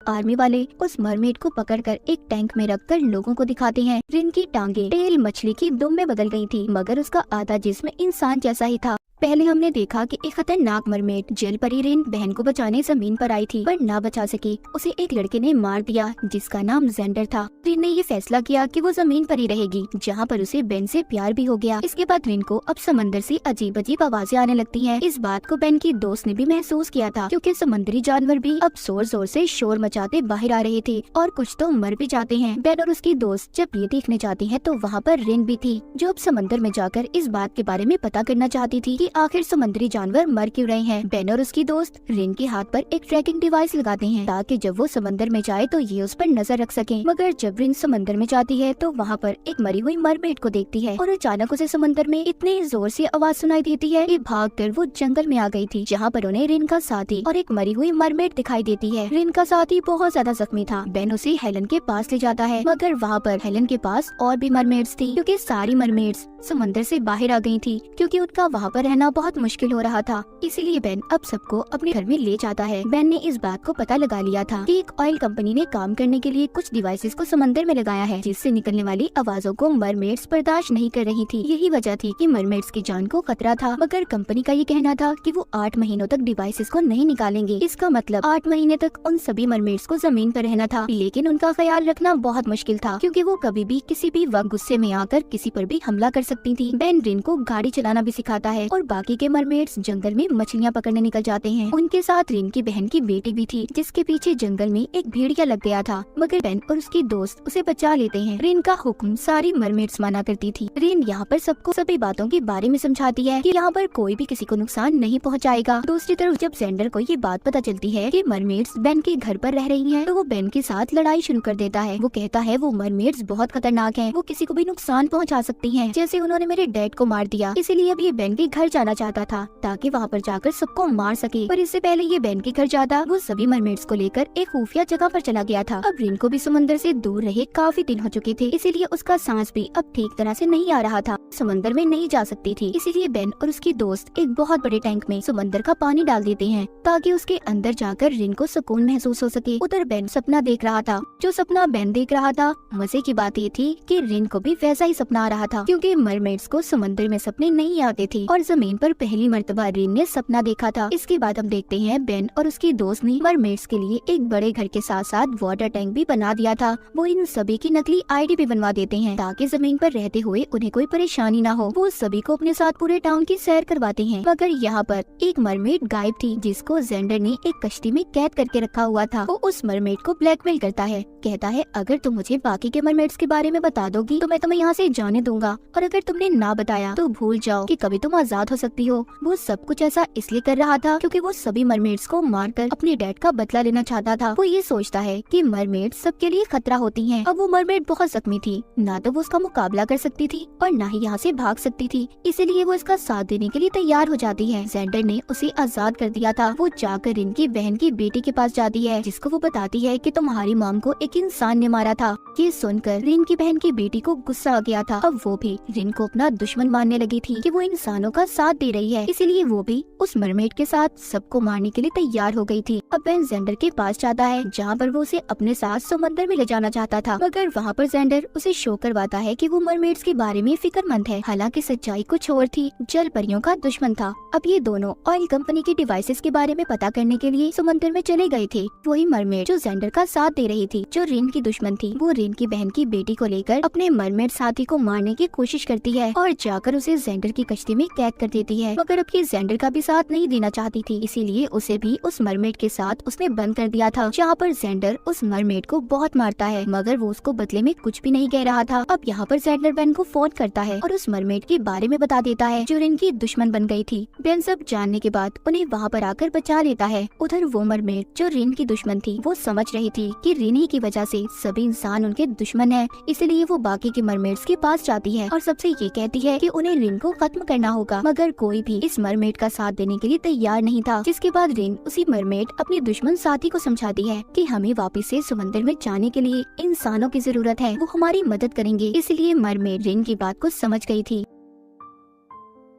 Army वाले उस mermaid को पकड़कर एक टैंक में रखकर लोगों को दिखाते हैं। रिन की टांगे टेल मछली की दुम में बदल गई थी, मगर उसका आधा जिस्म इंसान जैसा ही था। पहले हमने देखा कि एक खतरनाक मरमेड जल परी रिन बहन को बचाने जमीन पर आई थी, पर ना बचा सकी। उसे एक लड़के ने मार दिया जिसका नाम जेंडर था। रिन ने ये फैसला किया कि वो जमीन पर ही रहेगी, जहाँ पर उसे बेन से प्यार भी हो गया। इसके बाद रिन को अब समंदर से अजीब अजीब आवाजें आने लगती हैं। इस बात को बेन की दोस्त ने भी महसूस किया था, क्योंकि समुद्री जानवर भी अब जोर जोर से शोर मचाते बाहर आ रहे थे और कुछ तो मर भी जाते हैं। बेन और उसकी दोस्त जब ये देखने जाती है तो वहाँ पर रिन भी थी, जो अब समंदर में जाकर इस बात के बारे में पता करना चाहती थी कि आखिर समुद्री जानवर मर क्यों रहे हैं। बेन और उसकी दोस्त रिन के हाथ पर एक ट्रैकिंग डिवाइस लगाते हैं ताकि जब वो समंदर में जाए तो ये उस पर नजर रख सकें। मगर जब रिन समंदर में जाती है तो वहाँ पर एक मरी हुई मरमेड को देखती है और अचानक उसे समंदर में इतनी जोर से आवाज सुनाई देती है कि भागकर वो जंगल में आ गई थी, जहाँ पर उन्हें रिन का साथी और एक मरी हुई मरमेड दिखाई देती है। रिन का साथी बहुत ज्यादा जख्मी था। बेन उसे हेलन के पास ले जाता है, मगर वहाँ पर हेलन के पास और भी मरमेड्स थी, क्योंकि सारी मरमेड्स समंदर से बाहर आ गई थी, क्योंकि उनका वहाँ पर रहना बहुत मुश्किल हो रहा था। इसीलिए बेन अब सबको अपने घर में ले जाता है। बेन ने इस बात को पता लगा लिया था कि एक ऑयल कंपनी ने काम करने के लिए कुछ डिवाइसेस को समंदर में लगाया है, जिससे निकलने वाली आवाजों को मरमेड्स बर्दाश्त नहीं कर रही थी। यही वजह थी कि मरमेड्स की जान को खतरा था, मगर कंपनी का ये कहना था कि वो 8 महीनों तक डिवाइसेस को नहीं निकालेंगे। इसका मतलब 8 महीने तक उन सभी मरमेड्स को जमीन पर रहना था, लेकिन उनका ख्याल रखना बहुत मुश्किल था, क्योंकि वो कभी भी किसी भी वक्त गुस्से में आकर किसी पर भी हमला कर सकती थी। बेन रिन को गाड़ी चलाना भी सिखाता है और बाकी के मरमेड्स जंगल में मछलियाँ पकड़ने निकल जाते हैं। उनके साथ रिन की बहन की बेटी भी थी, जिसके पीछे जंगल में एक भेड़िया लग गया था, मगर बेन और उसकी दोस्त उसे बचा लेते हैं। रिन का हुक्म सारी मरमेड्स माना करती थी। रिन यहाँ पर सबको सभी बातों के बारे में समझाती है कि यहाँ पर कोई भी किसी को नुकसान नहीं पहुँचाएगा। दूसरी तरफ जब जेंडर को ये बात पता चलती है कि मरमेड्स बेन के घर पर रह रही हैं, तो वो बेन के साथ लड़ाई शुरू कर देता है। वो कहता है वो मरमेड्स बहुत खतरनाक हैं, वो किसी को भी नुकसान पहुँचा सकती हैं, जैसे उन्होंने मेरे डैड को मार दिया। इसीलिए अब ये बेन के घर जाना चाहता था ताकि वहाँ पर जाकर सबको मार सके। पर इससे पहले ये बेन के घर जाता, वो सभी मरमेड्स को लेकर एक खुफिया जगह पर चला गया था। अब रिन को भी समंदर से दूर रहे काफी दिन हो चुके थे, इसीलिए उसका सांस भी अब ठीक तरह से नहीं आ रहा था। समंदर में नहीं जा सकती थी, इसीलिए बेन और उसकी दोस्त एक बहुत बड़े टैंक में समंदर का पानी डाल देते हैं ताकि उसके अंदर जाकर रिन को सुकून महसूस हो सके। उधर बेन सपना देख रहा था। जो सपना बेन देख रहा था, मजे की बात ये थी कि रिन को भी वैसा ही सपना आ रहा था, क्योंकि मरमेड्स को समंदर में सपने नहीं आते थे और जमीन पर पहली मर्तबा रिन ने सपना देखा था। इसके बाद हम देखते हैं बेन और उसकी दोस्त ने मरमेड्स के लिए एक बड़े घर के साथ साथ वाटर टैंक भी बना दिया था। वो इन सभी की नकली आईडी भी बनवा देते हैं ताकि जमीन पर रहते हुए उन्हें कोई परेशानी ना हो। वो सभी को अपने साथ पूरे टाउन की सैर करवाते हैं, मगर यहाँ पर एक मरमेड गायब थी, जिसको जेंडर ने एक कश्ती में कैद करके रखा हुआ था। वो उस मरमेड को ब्लैकमेल करता है, कहता है अगर तुम मुझे बाकी के मरमेड्स के बारे में बता दोगी तो मैं तुम्हें यहाँ से जाने दूंगा, और अगर तुमने ना बताया तो भूल जाओ कि कभी तुम आजाद हो सकती हो। वो सब कुछ ऐसा इसलिए कर रहा था क्योंकि वो सभी मरमेड्स को मारकर अपने डैड का बदला लेना चाहता था। वो ये सोचता है कि मरमेड सबके लिए खतरा होती हैं। अब वो मरमेड बहुत जख्मी थी, ना तो वो उसका मुकाबला कर सकती थी और ना ही यहाँ से भाग सकती थी, इसीलिए वो इसका साथ देने के लिए तैयार हो जाती है। जेंडर ने उसे आजाद कर दिया था। वो जाकर इनकी बहन की बेटी के पास जाती है, जिसको वो बताती है कि तुम्हारी मॉम को एक इंसान ने मारा था। ये सुनकर रिन की बहन की बेटी को गुस्सा आ गया था। अब वो भी रिन को अपना दुश्मन मानने लगी थी कि वो इंसानों का साथ दे रही है, इसीलिए वो भी उस मरमेड के साथ सबको मारने के लिए तैयार हो गई थी। अब बेन जेंडर के पास जाता है, जहाँ पर वो उसे अपने साथ समंदर में ले जाना चाहता था, मगर वहाँ पर जेंडर उसे शो करवाता है कि वो मरमेड्स के बारे में फिक्रमंद है। हालांकि सच्चाई कुछ और थी, जल परियों का दुश्मन था। अब ये दोनों ऑयल कंपनी की डिवाइसेस के बारे में पता करने के लिए समंदर में चले गए थे। वही मरमेड जो जेंडर का साथ दे रही थी, जो रिन की दुश्मन थी, वो रिन की बहन की बेटी को लेकर अपने मरमेड साथी को मारने की कोशिश करती है और जाकर उसे जेंडर की कश्ती में कैद कर देती है। मगर अब ये जेंडर का भी साथ नहीं देना चाहती थी, इसीलिए उसे भी उस मरमेड के साथ उसने बंद कर दिया था, जहाँ पर जेंडर उस मरमेड को बहुत मारता है, मगर वो उसको बदले में कुछ भी नहीं कह रहा था। अब यहाँ पर जेंडर बेन को फोन करता है और उस मरमेड के बारे में बता देता है जो रिन की दुश्मन बन गई थी। बेन सब जानने के बाद उन्हें वहाँ पर आकर बचा लेता है। उधर वो मरमेड जो रिन की दुश्मन थी, वो समझ रही थी कि रिन ही की वजह से सभी इंसान उनके दुश्मन है, इसलिए वो बाकी के मरमेड्स के पास जाती है और सबसे ये कहती है कि उन्हें रिन को खत्म करना होगा, मगर कोई भी इस मरमेड का साथ देने के लिए तैयार नहीं था। जिसके बाद रिन उसी मरमेड अपनी दुश्मन साथी को समझाती है कि हमें वापस से समंदर में जाने के लिए इंसानों की जरूरत है, वो हमारी मदद करेंगे। इसलिए मरमेड रिन की बात को समझ गई थी।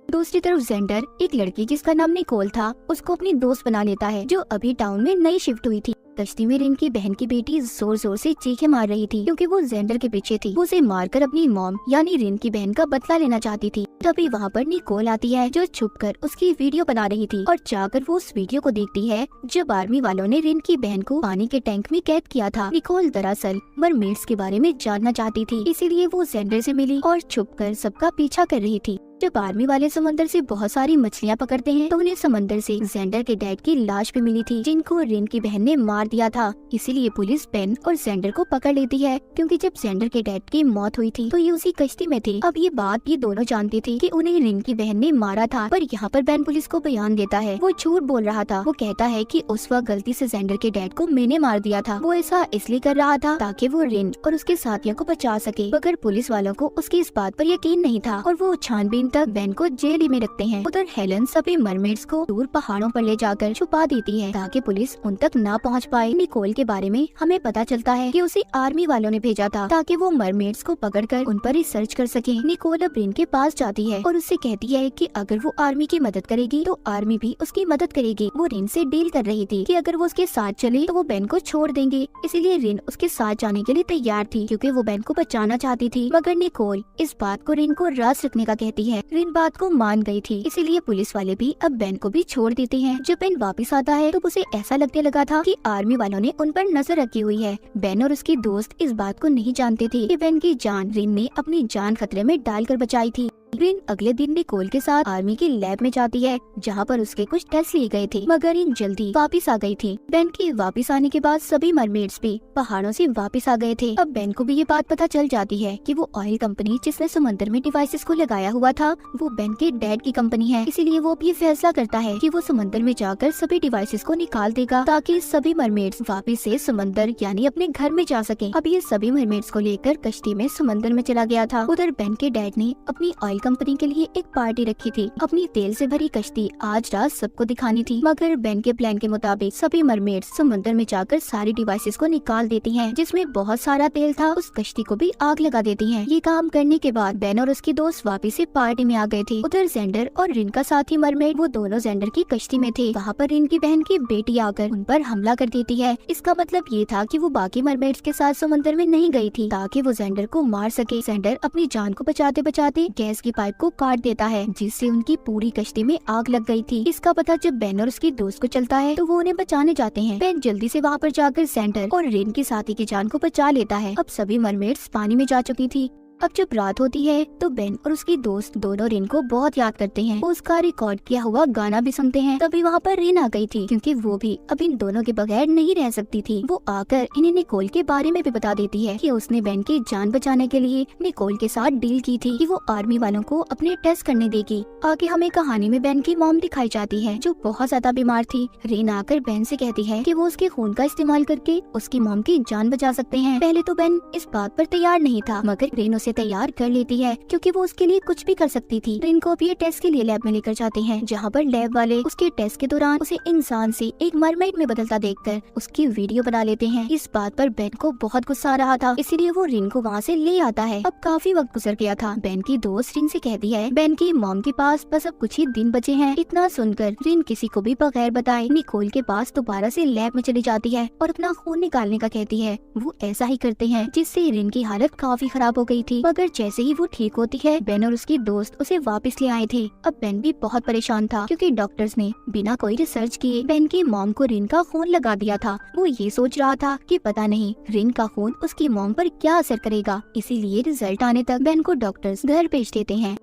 दूसरी तरफ जेंडर एक लड़की जिसका नाम निकोल था उसको अपनी दोस्त बना लेता है, जो अभी टाउन में नई शिफ्ट हुई थी। कश्ती में रिन की बहन की बेटी जोर जोर से चीखें मार रही थी क्योंकि वो जेंडर के पीछे थी। वो उसे मारकर अपनी मॉम यानी रिन की बहन का बदला लेना चाहती थी। तभी वहाँ पर निकोल आती है जो छुपकर उसकी वीडियो बना रही थी और जाकर वो उस वीडियो को देखती है जब आर्मी वालों ने रिन की बहन को पानी के टैंक में कैद किया था। निकोल दरअसल मरमेड्स के बारे में जानना चाहती थी, इसीलिए वो जेंडर से मिली और छुपकर सबका पीछा कर रही थी। जब आर्मी वाले समंदर से बहुत सारी मछलियाँ पकड़ते हैं तो उन्हें समंदर से जेंडर के डैड की लाश भी मिली थी जिनको रिन की बहन ने मार दिया था। इसीलिए पुलिस बेन और जेंडर को पकड़ लेती है क्योंकि जब जेंडर के डैड की मौत हुई थी तो ये उसी कश्ती में थे। अब ये बात ये दोनों जानती थी कि उन्हें रिन की बहन ने मारा था, पर यहाँ पर बेन पुलिस को बयान देता है वो झूठ बोल रहा था। वो कहता है कि उस वक्त गलती से जेंडर के डैड को मैंने मार दिया था। वो ऐसा इसलिए कर रहा था ताकि वो रिन और उसके साथियों को बचा सके, मगर पुलिस वालों को उसकी इस बात पर यकीन नहीं था और वो छानबीन तक बेन को जेल में रखते हैं। उधर हेलन सभी मरमेड्स को दूर पहाड़ों पर ले जाकर छुपा देती है ताकि पुलिस उन तक ना पहुंच पाए। निकोल के बारे में हमें पता चलता है कि उसे आर्मी वालों ने भेजा था ताकि वो मरमेड्स को पकड़कर उन पर रिसर्च कर सके। निकोल अब रिन के पास जाती है और उससे कहती है कि अगर वो आर्मी की मदद करेगी तो आर्मी भी उसकी मदद करेगी। वो रिन से डील कर रही थी कि अगर वो उसके साथ चले तो वो बेन को छोड़ देंगे, इसीलिए रिन उसके साथ जाने के लिए तैयार थी क्योंकि वो बेन को बचाना चाहती थी। मगर निकोल इस बात को रिन को राज रखने का कहती है। रिन बात को मान गई थी, इसीलिए पुलिस वाले भी अब बेन को भी छोड़ देते हैं। जब बेन वापस आता है तो उसे ऐसा लगने लगा था कि आर्मी वालों ने उन पर नजर रखी हुई है। बेन और उसकी दोस्त इस बात को नहीं जानते थे कि बेन की जान रिन ने अपनी जान खतरे में डालकर बचाई थी। रिन अगले दिन निकोल के साथ आर्मी की लैब में जाती है जहाँ पर उसके कुछ टेस्ट लिए गए थे, मगर रिन जल्दी वापस आ गई थी। बेन के वापस आने के बाद सभी मरमेड्स भी पहाड़ों से वापस आ गए थे। अब बेन को भी ये बात पता चल जाती है कि वो ऑयल कंपनी जिसने समंदर में डिवाइसेस को लगाया हुआ था वो बेन के डैड की कंपनी है। इसीलिए वो भी फैसला करता है कि वो समंदर में जाकर सभी डिवाइसेस को निकाल देगा ताकि सभी मरमेड्स वापस से समंदर यानी अपने घर में जा सके। अब ये सभी मरमेड्स को लेकर कश्ती में समंदर में चला गया था। उधर बेन के डैड ने अपनी ऑयल कंपनी के लिए एक पार्टी रखी थी। अपनी तेल से भरी कश्ती आज रात सबको दिखानी थी, मगर बेन के प्लान के मुताबिक सभी मरमेड्स समंदर में जाकर सारी डिवाइसेस को निकाल देती हैं, जिसमें बहुत सारा तेल था। उस कश्ती को भी आग लगा देती हैं। ये काम करने के बाद बेन और उसकी दोस्त वापस से पार्टी में आ गए थे। उधर जेंडर और रिन का साथी मरमेड वो दोनों जेंडर की कश्ती में थे। वहाँ पर रिन की बहन की बेटी आकर उन पर हमला कर देती है। इसका मतलब ये था कि वो बाकी मरमेड्स के साथ समंदर में नहीं गई थी ताकि वो जेंडर को मार सके। जेंडर अपनी जान को बचाते बचाते गैस की पाइप को काट देता है जिससे उनकी पूरी कश्ती में आग लग गई थी। इसका पता जब बेन और उसकी दोस्त को चलता है तो वो उन्हें बचाने जाते हैं। बेन जल्दी से वहाँ पर जाकर जेंडर और रिन की साथी की जान को बचा लेता है। अब सभी मरमेड्स पानी में जा चुकी थी। अब जब रात होती है तो बेन और उसकी दोस्त दोनों रिन को बहुत याद करते हैं। वो उसका रिकॉर्ड किया हुआ गाना भी सुनते हैं। तभी वहाँ पर रिन आ गई थी क्योंकि वो भी अब इन दोनों के बगैर नहीं रह सकती थी। वो आकर इन्हें निकोल के बारे में भी बता देती है कि उसने बेन की जान बचाने के लिए निकोल के साथ डील की थी कि वो आर्मी वालों को अपने टेस्ट करने देगी। आगे हमें कहानी में बेन की मॉम दिखाई जाती है जो बहुत ज्यादा बीमार थी। रिन आकर बेन से कहती है कि वो उसके खून का इस्तेमाल करके उसकी मॉम की जान बचा सकते हैं। पहले तो बेन इस बात पर तैयार नहीं था, मगर रिन उसे तैयार कर लेती है क्योंकि वो उसके लिए कुछ भी कर सकती थी। रिन को भी टेस्ट के लिए लैब में लेकर जाते हैं जहाँ पर लैब वाले उसके टेस्ट के दौरान उसे इंसान से एक मरमेड में बदलता देखकर उसकी वीडियो बना लेते हैं। इस बात पर बेन को बहुत गुस्सा आ रहा था, इसीलिए वो रिन को वहाँ से ले आता है। अब काफी वक्त गुजर गया था। बेन की दोस्त रिन से कहती है बेन की मॉम के पास बस अब कुछ ही दिन बचे हैं। इतना सुनकर रिन किसी को भी बगैर बताए निकोल के पास दोबारा से लैब में चली जाती है और अपना खून निकालने का कहती है। वो ऐसा ही करते हैं जिससे रिन की हालत काफी खराब हो गई थी, मगर जैसे ही वो ठीक होती है बेन और उसकी दोस्त उसे वापस ले आए थे। अब बेन भी बहुत परेशान था क्योंकि डॉक्टर्स ने बिना कोई रिसर्च किए बेन की मॉम को रिन का खून लगा दिया था। वो ये सोच रहा था कि पता नहीं रिन का खून उसकी मॉम पर क्या असर करेगा, इसीलिए रिजल्ट आने तक बेन को डॉक्टर्स घर भेज देते हैं।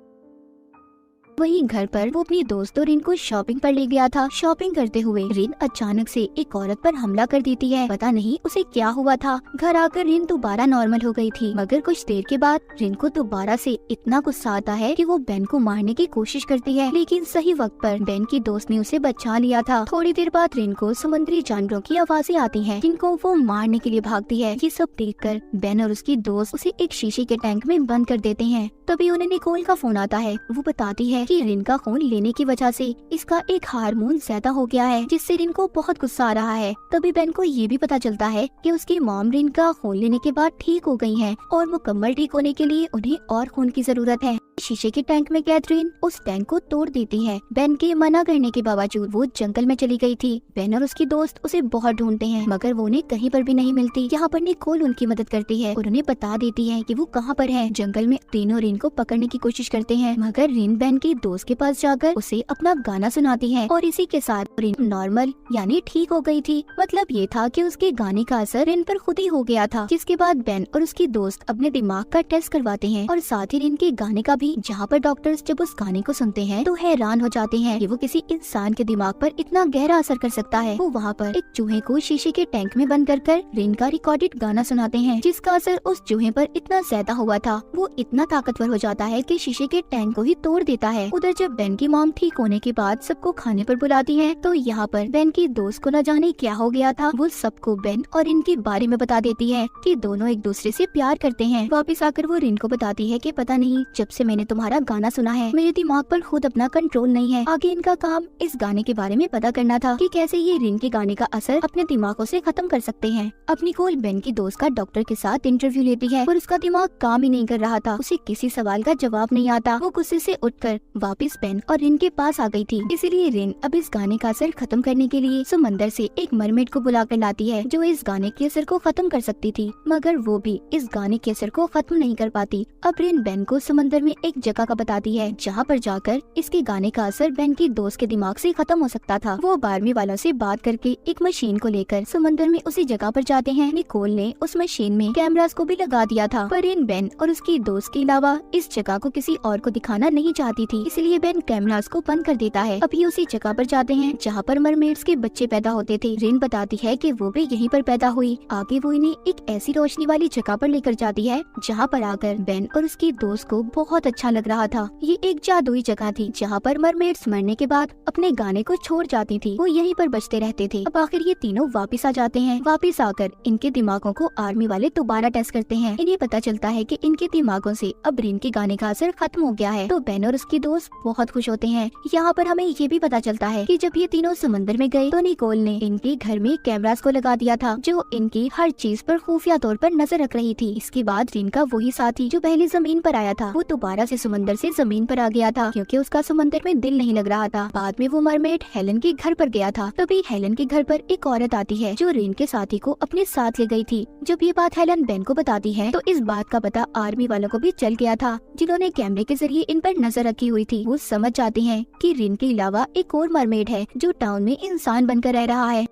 वहीं घर पर वो अपनी दोस्त और रिन को शॉपिंग पर ले गया था। शॉपिंग करते हुए रिन अचानक से एक औरत पर हमला कर देती है। पता नहीं उसे क्या हुआ था। घर आकर रिन दोबारा नॉर्मल हो गई थी, मगर कुछ देर के बाद रिन को दोबारा से इतना गुस्सा आता है कि वो बेन को मारने की कोशिश करती है, लेकिन सही वक्त पर बेन की दोस्त ने उसे बचा लिया था। थोड़ी देर बाद रिन को समुद्री जानवरों की आवाजें आती है जिनको वो मारने के लिए भागती है। ये सब देखकर बेन और उसकी दोस्त उसे एक शीशे के टैंक में बंद कर देते हैं। तभी उन्हें निकोल का फोन आता है। वो बताती है कि रिन का खून लेने की वजह से इसका एक हार्मोन ज्यादा हो गया है जिससे रिन को बहुत गुस्सा आ रहा है। तभी बेन को ये भी पता चलता है कि उसकी मॉम रिन का खून लेने के बाद ठीक हो गई हैं और मुकम्मल ठीक होने के लिए उन्हें और खून की जरूरत है। शीशे के टैंक में कैद रिन उस टैंक को तोड़ देती है। बेन के मना करने के बावजूद वो जंगल में चली गई थी। बेन और उसकी दोस्त उसे बहुत ढूंढते हैं मगर वो उन्हें कहीं पर भी नहीं मिलती। यहाँ पर निकोल उनकी मदद करती है और उन्हें बता देती है कि वो कहाँ पर है। जंगल में तीनों रिन को पकड़ने की कोशिश करते हैं मगर रिन बेन की दोस्त के पास जाकर उसे अपना गाना सुनाती है और इसी के साथ रिन नॉर्मल यानी ठीक हो गई थी। मतलब ये था कि उसके गाने का असर रिन पर खुद ही हो गया था। जिसके बाद बेन और उसकी दोस्त अपने दिमाग का टेस्ट करवाते हैं और साथ ही रिन के गाने का भी, जहाँ पर डॉक्टर्स जब उस गाने को सुनते हैं तो हैरान हो जाते हैं कि वो किसी इंसान के दिमाग पर इतना गहरा असर कर सकता है। वो वहाँ पर एक चूहे को शीशे के टैंक में बंद कर रिन का रिकॉर्डेड गाना सुनाते हैं जिसका असर उस चूहे पर इतना ज्यादा हुआ था वो इतना ताकतवर हो जाता है कि शीशे के टैंक को ही तोड़ देता है। उधर जब बेन की मॉम ठीक होने के बाद सबको खाने पर बुलाती है तो यहाँ पर बेन की दोस्त को न जाने क्या हो गया था। वो सबको बेन और इनके बारे में बता देती है कि दोनों एक दूसरे से प्यार करते हैं। वापस आकर वो रिन को बताती है कि पता नहीं जब से मैंने तुम्हारा गाना सुना है मेरे दिमाग पर खुद अपना कंट्रोल नहीं है। आगे इनका काम इस गाने के बारे में पता करना था कि कैसे ये रिन के गाने का असर अपने दिमागों से खत्म कर सकते हैं। अब निकोल बेन की दोस्त का डॉक्टर के साथ इंटरव्यू लेती है पर उसका दिमाग काम ही नहीं कर रहा था। उसे किसी सवाल का जवाब नहीं आता। वो गुस्से से उठकर वापस बेन और रिन के पास आ गई थी। इसीलिए रिन अब इस गाने का असर खत्म करने के लिए समंदर से एक मरमेड को बुला कर लाती है जो इस गाने के असर को खत्म कर सकती थी मगर वो भी इस गाने के असर को खत्म नहीं कर पाती। अब रिन बेन को समंदर में एक जगह का बताती है जहाँ पर जाकर इसके गाने का असर बेन की दोस्त के दिमाग से खत्म हो सकता था। वो बारहवीं वालों से बात करके एक मशीन को लेकर समंदर में उसी जगह पर जाते हैं। निकोल ने उस मशीन में कैमरास को भी लगा दिया था पर इन बेन और उसकी दोस्त के अलावा इस जगह को किसी और को दिखाना नहीं चाहती थी, इसलिए बेन कैमरास को बंद कर देता है। अभी उसी जगह पर जाते हैं जहाँ पर मरमेड्स के बच्चे पैदा होते थे। रिन बताती है कि वो भी यहीं पर पैदा हुई। आगे वो इन्हें एक ऐसी रोशनी वाली जगह पर लेकर जाती है जहाँ पर आकर बेन और उसकी दोस्त को बहुत अच्छा लग रहा था। ये एक जादुई जगह थी जहाँ पर मरमेड्स मरने के बाद अपने गाने को छोड़ जाती थी। वो यहीं पर बचते रहते थे। अब आखिर ये तीनों वापस आ जाते हैं। वापस आकर इनके दिमागों को आर्मी वाले दोबारा टेस्ट करते हैं। इन्हें पता चलता है कि इनके दिमागों से अब रिन के गाने का असर खत्म हो गया है। तो बेन और उसकी दोस्त बहुत खुश होते हैं। यहाँ पर हमें ये भी पता चलता है कि जब ये तीनों समंदर में गए तो निकोल ने इनके घर में कैमरास को लगा दिया था जो इनकी हर चीज पर खुफिया तौर पर नजर रख रही थी। इसके बाद रिन का वही साथी जो पहले जमीन पर आया था वो दोबारा से समंदर से जमीन पर आ गया था क्योंकि उसका समंदर में दिल नहीं लग रहा था। बाद में वो मरमेड हेलन के घर पर गया था। तभी हेलन के घर पर एक औरत आती है जो रिन के साथी को अपने साथ ले गई थी। जब ये बात हेलन बेन को बताती है तो इस बात का पता आर्मी वालों को भी चल गया था जिन्होंने कैमरे के जरिए इन पर नजर रखी हुई थी। वो समझ जाते हैं कि रिन के अलावा एक और मरमेड है जो टाउन में इंसान बनकर रह रहा है।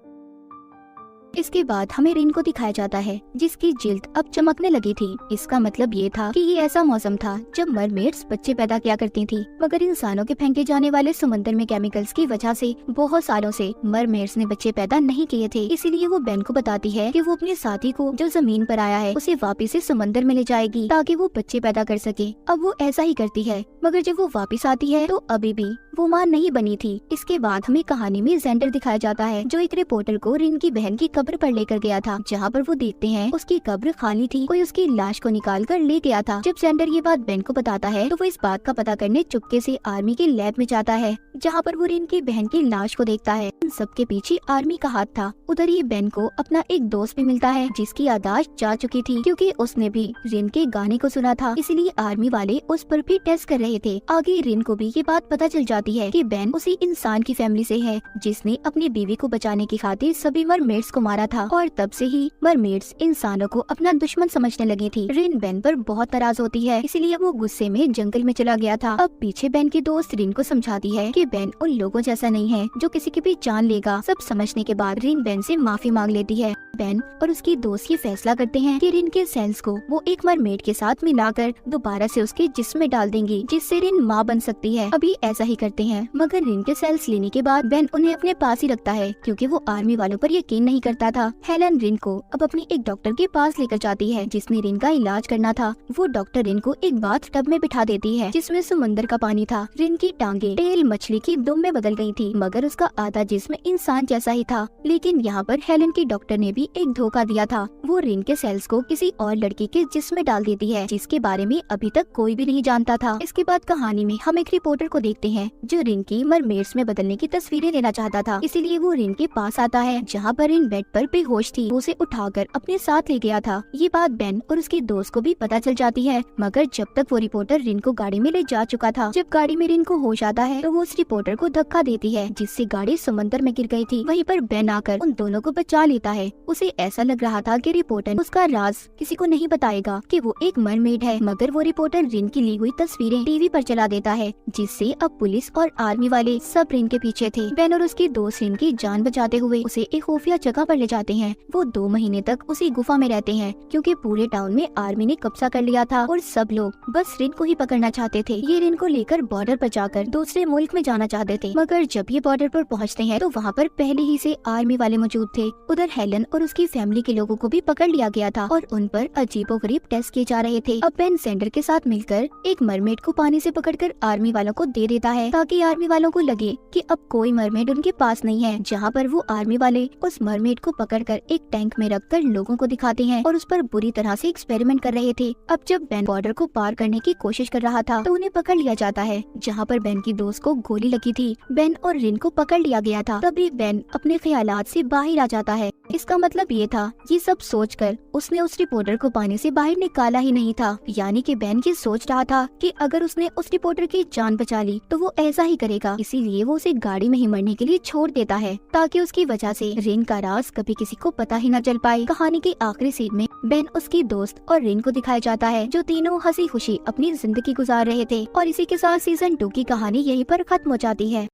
इसके बाद हमें रिन को दिखाया जाता है जिसकी जिल्द अब चमकने लगी थी। इसका मतलब ये था कि ये ऐसा मौसम था जब मरमेड्स बच्चे पैदा किया करती थी मगर इंसानों के फेंके जाने वाले समंदर में केमिकल्स की वजह से बहुत सालों से मरमेड्स ने बच्चे पैदा नहीं किए थे। इसीलिए वो बेन को बताती है कि वो अपने साथी को जो जमीन पर आया है उसे वापिस से समंदर में ले जाएगी ताकि वो बच्चे पैदा कर सके। अब वो ऐसा ही करती है मगर जब वो वापिस आती है तो अभी भी वो मां नहीं बनी थी। इसके बाद हमें कहानी में जेंडर दिखाया जाता है जो एक रिपोर्टर को रिन की बहन की कब्र पर लेकर गया था जहाँ पर वो देखते हैं उसकी कब्र खाली थी। कोई उसकी लाश को निकाल कर ले गया था। जब जेंडर ये बात बेन को बताता है तो वो इस बात का पता करने चुपके से आर्मी के लैब में जाता है जहाँ पर वो रिन की बहन की लाश को देखता है। इन सबके पीछे आर्मी का हाथ था। उधर ही बेन को अपना एक दोस्त भी मिलता है जिसकी याददाश्त जा चुकी थी क्योंकि उसने भी रिन के गाने को सुना था, इसलिए आर्मी वाले उस पर भी टेस्ट कर रहे थे। आगे रिन को भी ये बात पता चल जाती है कि बेन उसी इंसान की फैमिली से है जिसने अपनी बीवी को बचाने की खातिर सभी मरमेड्स को मारा था और तब से ही मरमेड्स इंसानों को अपना दुश्मन समझने लगी थी। रिन बेन पर बहुत नाराज होती है इसलिए वो गुस्से में जंगल में चला गया था। अब पीछे बेन की दोस्त रिन को समझाती है कि बेन उन लोगों जैसा नहीं है जो किसी की भी जान लेगा। सब समझने के बाद रिन बेन से माफी मांग लेती है। बेन और उसकी दोस्त ये फैसला करते हैं कि रिन के सेल्स को वो एक मरमेड के साथ मिलाकर दोबारा से उसके जिस्म में डाल देंगी जिससे रिन माँ बन सकती है। अभी ऐसा ही करते हैं मगर रिन के सेल्स लेने के बाद बेन उन्हें अपने पास ही रखता है क्योंकि वो आर्मी वालों पर यकीन नहीं करता था। हेलन रिन को अब अपनी एक डॉक्टर के पास लेकर जाती है जिसने रिन का इलाज करना था। वो डॉक्टर रिन को एक बाथ टब में बिठा देती है जिसमें समुद्र का पानी था। रिन की टांगे टेल मछली की दुम में बदल गई थी मगर उसका आधा जिस्म इंसान जैसा ही था। लेकिन यहाँ पर हेलन की डॉक्टर ने भी एक धोखा दिया था। वो रिन के सेल्स को किसी और लड़की के जिस्म में डाल देती है जिसके बारे में अभी तक कोई भी नहीं जानता था। इसके बाद कहानी में हम एक रिपोर्टर को देखते हैं जो रिन की मरमेड्स में बदलने की तस्वीरें लेना चाहता था, इसीलिए वो रिन के पास आता है जहाँ पर रिन बेड पर बेहोश थी। वो उसे उठाकर अपने साथ ले गया था। ये बात बेन और उसके दोस्त को भी पता चल जाती है, मगर जब तक वो रिपोर्टर रिन को गाड़ी में ले जा चुका था। जब गाड़ी में रिन को होश आता है तो वो उस रिपोर्टर को धक्का देती है, जिससे गाड़ी समंदर में गिर गई थी। वहीं पर बेन आकर उन दोनों को बचा लेता है। उसे ऐसा लग रहा था कि रिपोर्टर उसका राज किसी को नहीं बताएगा कि वो एक मरमेड है, मगर वो रिपोर्टर रिन की ली हुई तस्वीरें टीवी पर चला देता है, जिससे अब पुलिस और आर्मी वाले सब रिन के पीछे थे। बेन और उसके दोस्त रिन की जान बचाते हुए उसे एक खुफिया जगह पर ले जाते हैं। वो 2 महीने तक उसी गुफा में रहते हैं, क्योंकि पूरे टाउन में आर्मी ने कब्जा कर लिया था और सब लोग बस रिन को ही पकड़ना चाहते थे। ये रिन को लेकर बॉर्डर पर जाकर दूसरे मुल्क में जाना चाहते थे, मगर जब ये बॉर्डर पर पहुंचते हैं तो वहाँ पर पहले ही से आर्मी वाले मौजूद थे। उधर हेलन और उसकी फैमिली के लोगों को भी पकड़ लिया गया था और उन पर अजीबोगरीब टेस्ट किए जा रहे थे। अब बेन सेंडर के साथ मिलकर एक मरमेड को पानी से पकड़कर आर्मी वालों को दे देता है, ताकि आर्मी वालों को लगे कि अब कोई मरमेड उनके पास नहीं है। जहाँ पर वो आर्मी वाले उस मरमेड को पकड़कर एक टैंक में रखकर लोगों को दिखाते हैं और उस पर बुरी तरह से एक्सपेरिमेंट कर रहे थे। अब जब बेन बॉर्डर को पार करने की कोशिश कर रहा था तो उन्हें पकड़ लिया जाता है, जहाँ पर बेन की दोस्त को गोली लगी थी। बेन और रिन को पकड़ लिया गया था। तभी बेन अपने ख्यालात से बाहर आ जाता है। इसका मतलब ये था, ये सब सोचकर उसने उस रिपोर्टर को पानी से बाहर निकाला ही नहीं था। यानी कि बेन ये सोच रहा था कि अगर उसने उस रिपोर्टर की जान बचा ली तो वो ऐसा ही करेगा, इसीलिए वो उसे गाड़ी में ही मरने के लिए छोड़ देता है, ताकि उसकी वजह से रिन का राज कभी किसी को पता ही न चल पाए। कहानी के आखिरी सीन में बेन, उसकी दोस्त और रिन को दिखाया जाता है, जो तीनों हंसी खुशी अपनी जिंदगी गुजार रहे थे। और इसी के साथ सीजन 2 की कहानी यहीं पर खत्म हो जाती है।